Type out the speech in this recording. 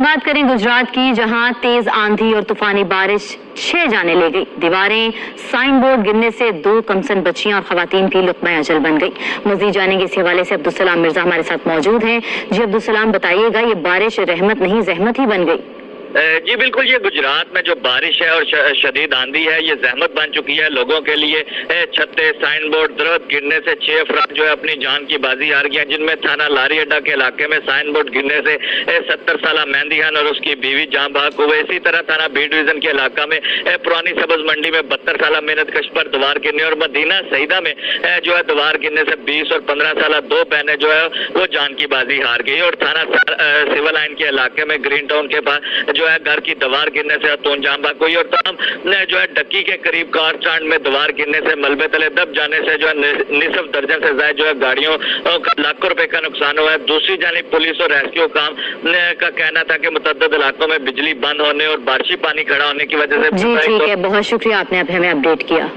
बात करें गुजरात की, जहां तेज आंधी और तूफानी बारिश 6 जाने ले गई। दीवारें, साइन बोर्ड गिरने से 2 कमसन बच्चियां और खवातीन भी लुक़मा अजल बन गई। मज़ीद जानेंगे इस हवाले से अब्दुल सलाम मिर्जा हमारे साथ मौजूद हैं। जी अब्दुल सलाम, बताइएगा, ये बारिश रहमत नहीं जहमत ही बन गई? जी बिल्कुल, ये गुजरात में जो बारिश है और शदीद आंधी है, ये जहमत बन चुकी है लोगों के लिए। छत्ते, साइन बोर्ड, दरख्त गिरने से 6 अफराद जो है अपनी जान की बाजी हार गए, जिनमें थाना लारी अड्डा के इलाके में साइन बोर्ड गिरने से 70 साल मेहंदी खान और उसकी बीवी जाँ बहक हुए। इसी तरह थाना बी डिवीजन के इलाका में पुरानी सब्ज मंडी में 72 साल मेहनत कश पर दीवार गिरने और मदीना सईदा में जो है दीवार गिरने से 20 और 15 साल 2 बहनें जो है वो जान की बाजी हार गई। और थाना सिविल लाइन के इलाके में ग्रीन टाउन के पास जो है घर की दीवार गिरने से जान बहक हुई। और तमाम जो है डक्की के करीब कार स्टैंड में दीवार गिरने से मलबे तले दब जाने से जो है निसफ दर्जन से ज्यादा जो है गाड़ियों का लाखों रुपए का नुकसान हुआ है। दूसरी जानिब पुलिस और रेस्क्यू काम का कहना था कि मुतअद्दिद इलाकों में बिजली बंद होने और बारिशी पानी खड़ा होने की वजह से। जी ठीक है, बहुत शुक्रिया, आपने हमें अपडेट किया।